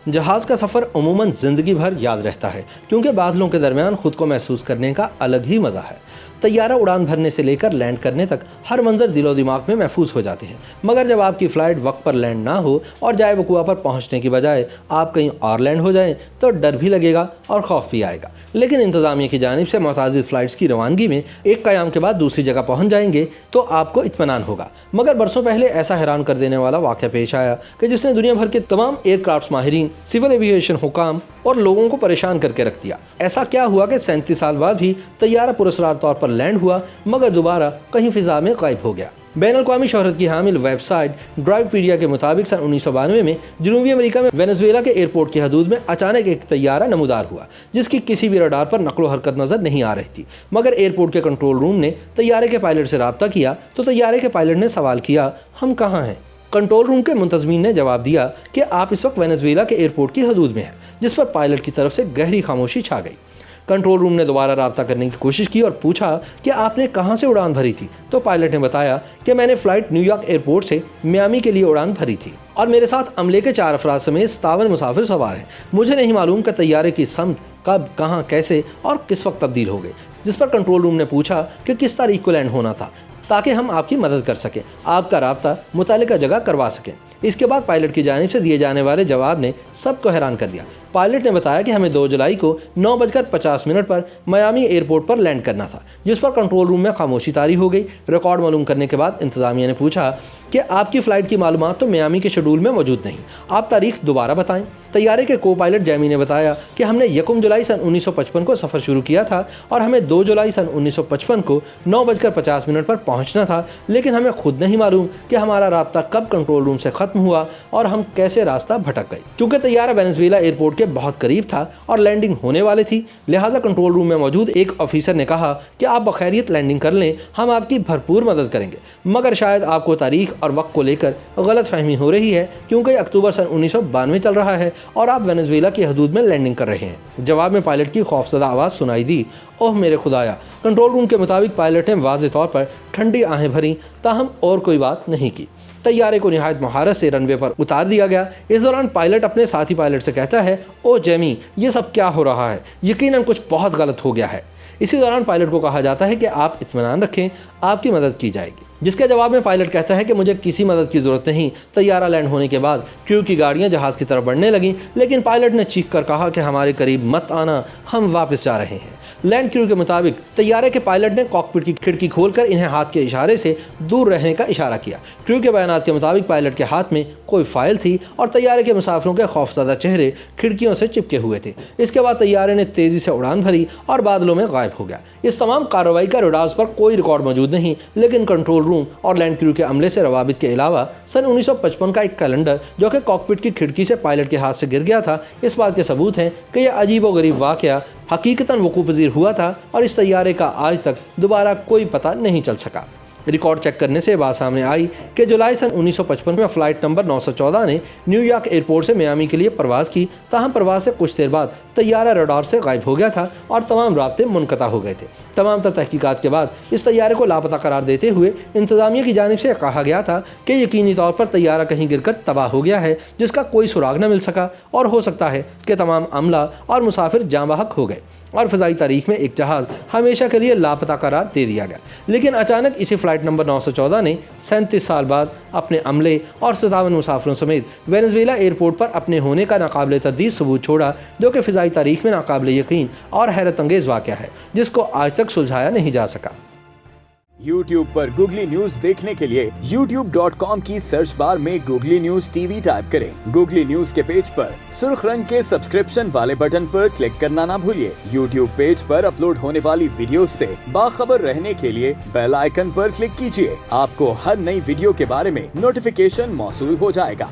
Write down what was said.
जहाज़ का सफ़र अमूमन ज़िंदगी भर याद रहता है, क्योंकि बादलों के दरमियान खुद को महसूस करने का अलग ही मज़ा है। तैयारा उड़ान भरने से लेकर लैंड करने तक हर मंजर दिलो दिमाग में महफूज हो जाती है। मगर जब आपकी फ़्लाइट वक्त पर लैंड ना हो और जाए वकुआ पर पहुंचने की बजाय आप कहीं और लैंड हो जाएं, तो डर भी लगेगा और खौफ भी आएगा। लेकिन इंतज़ामिया की जानिब से मुतअद्दिद फ़्लाइट्स की रवानगी में एक क़याम के बाद दूसरी जगह पहुँच जाएंगे तो आपको इत्मीनान होगा। मगर बरसों पहले ऐसा हैरान कर देने वाला वाक़या पेश आया कि जिसने दुनिया भर के तमाम एयरक्राफ्ट माहिरीन, सिविल एविएशन हुकाम और लोगों को परेशान करके रख दिया। ऐसा क्या हुआ कि 37 साल बाद भी तैयारा पुरस्कार तौर पर लैंड हुआ, मगर दोबारा कहीं फ़िज़ा में गायब हो गया। बैनुल-अक़वामी शोहरत की हामिल वेबसाइट ड्राइवपीडिया के मुताबिक सन 1992 में जनूबी अमेरिका में वेनेज़ुएला के एयरपोर्ट की हदूद में अचानक एक तैयारा नमूदार हुआ, जिसकी किसी भी रडार पर नक़्लो हरकत नज़र नहीं आ रही थी। मगर एयरपोर्ट के कंट्रोल रूम ने तैयारे के पायलट से रब्ता किया तो तैयारे के पायलट ने सवाल किया, हम कहाँ हैं? कंट्रोल रूम के मुंतज़मीन ने जवाब दिया कि आप इस वक्त वेनेज़ुएला के एयरपोर्ट की हदूद में हैं, जिस पर पायलट की तरफ से गहरी खामोशी छा गई। कंट्रोल रूम ने दोबारा रब्ता करने की कोशिश की और पूछा कि आपने कहाँ से उड़ान भरी थी? तो पायलट ने बताया कि मैंने फ़्लाइट न्यूयॉर्क एयरपोर्ट से मियामी के लिए उड़ान भरी थी और मेरे साथ अमले के 4 अफराद समेत 57 मुसाफिर सवार हैं। मुझे नहीं मालूम कि तैयारे की समत कब, कहाँ, कैसे और किस वक्त तब्दील हो गई। जिस पर कंट्रोल रूम ने पूछा कि किस तारीख को लैंड होना था, ताकि हम आपकी मदद कर सकें, आपका रब्ता मुतल्लिका जगह करवा सकें। इसके बाद पायलट की जानिब से दिए जाने वाले जवाब ने सबको हैरान कर दिया। पायलट ने बताया कि हमें 2 जुलाई को 9:50 पर मियामी एयरपोर्ट पर लैंड करना था, जिस पर कंट्रोल रूम में खामोशी तारी हो गई। रिकॉर्ड मालूम करने के बाद इंतज़ामिया ने पूछा कि आपकी फ़्लाइट की मालूमात तो मियामी के शेड्यूल में मौजूद नहीं, आप तारीख दोबारा बताएं। तैयारे के को पायलट जैमी ने बताया कि हमने 1 जुलाई सन 1955 को सफ़र शुरू किया था और हमें 2 जुलाई सन 1955 को 9:50 पर पहुंचना था, लेकिन हमें खुद नहीं मालूम कि हमारा राब्ता कब कंट्रोल रूम से ख़त्म हुआ और हम कैसे रास्ता भटक गए। क्योंकि तैयारा वेनेज़ुएला एयरपोर्ट के बहुत करीब था और लैंडिंग होने वाली थी, लिहाजा कंट्रोल रूम में मौजूद एक ऑफिसर ने कहा कि आप बखैरियत लैंडिंग कर लें, हम आपकी भरपूर मदद करेंगे। मगर शायद आपको तारीख और वक्त को लेकर गलत फहमी हो रही है, क्योंकि अक्टूबर सन 1992 चल रहा है और आप वेनेज़ुएला की हदूद में लैंडिंग कर रहे हैं। जवाब में पायलट की खौफजदा आवाज़ सुनाई दी, ओह मेरे खुदाया। कंट्रोल रूम के मुताबिक पायलट ने वाज़ेह तौर पर ठंडी आहें भरी, ताहम और कोई बात नहीं की। तैयारे को निहायत महारत से रनवे पर उतार दिया गया। इस दौरान पायलट अपने साथी पायलट से कहता है, ओ जेमी, ये सब क्या हो रहा है? यकीनन कुछ बहुत गलत हो गया है। इसी दौरान पायलट को कहा जाता है कि आप इत्मीनान रखें, आपकी मदद की जाएगी। जिसके जवाब में पायलट कहता है कि मुझे किसी मदद की ज़रूरत नहीं। तैयारा लैंड होने के बाद क्रू की गाड़ियां जहाज़ की तरफ बढ़ने लगीं, लेकिन पायलट ने चीख कर कहा कि हमारे करीब मत आना, हम वापस जा रहे हैं। लैंड क्रू के मुताबिक तैयारे के पायलट ने कॉकपिट की खिड़की खोलकर इन्हें हाथ के इशारे से दूर रहने का इशारा किया। क्रू के बयानात के मुताबिक पायलट के हाथ में कोई फाइल थी और तैयारे के मुसाफिरों के खौफजदा चेहरे खिड़कियों से चिपके हुए थे। इसके बाद तैयारे ने तेज़ी से उड़ान भरी और बादलों में गायब हो गया। इस तमाम कार्रवाई का रडार्स पर कोई रिकॉर्ड मौजूद नहीं, लेकिन कंट्रोल रूम और लैंड क्रू के अमले से रवाबित के अलावा सन 1955 का एक कैलेंडर जो कि कॉकपिट की खिड़की से पायलट के हाथ से गिर गया था, इस बात के सबूत हैं कि यह अजीब व गरीब वाक़या हकीकतन वक़ूअ पज़ीर हुआ था और इस तैयारे का आज तक दोबारा कोई पता नहीं चल सका। रिकॉर्ड चेक करने से बात सामने आई कि जुलाई सन 1955 में फ़्लाइट नंबर 914 ने न्यूयॉर्क एयरपोर्ट से मियामी के लिए परवाज़ की, ताहम परवाज़ से कुछ देर बाद तैयारा रडार से गायब हो गया था और तमाम राब्ते मुनक़ता हो गए थे। तमाम तर तहकीकात के बाद इस तैयारे को लापता करार देते हुए इंतज़ामिया की जानिब से कहा गया था कि यकीनी तौर पर तैयारा कहीं गिरकर तबाह हो गया है, जिसका कोई सुराग न मिल सका और हो सकता है कि तमाम अमला और मुसाफिर जाँ बहक हो गए और फ़िज़ाई तारीख में एक जहाज़ हमेशा के लिए लापता करार दे दिया गया। लेकिन अचानक इसी फ़्लाइट नंबर 914 ने 37 साल बाद अपने अमले और 57 मुसाफिरों समेत वेनेज़ुएला एयरपोर्ट पर अपने होने का नाकाबिले तरदीद सबूत छोड़ा, जो कि फ़िज़ाई तारीख में नाकाबिले यकीन और हैरत अंगेज़ वाक़या है, जिसको आज तक सुलझाया नहीं जा सका। YouTube पर गूगली न्यूज देखने के लिए youtube.com की सर्च बार में गूगली न्यूज टीवी टाइप करें। गूगली न्यूज के पेज पर सुर्ख रंग के सब्सक्रिप्शन वाले बटन पर क्लिक करना ना भूलिए। YouTube पेज पर अपलोड होने वाली वीडियोस से बाखबर रहने के लिए बेल आइकन पर क्लिक कीजिए। आपको हर नई वीडियो के बारे में नोटिफिकेशन मौसूल हो जाएगा।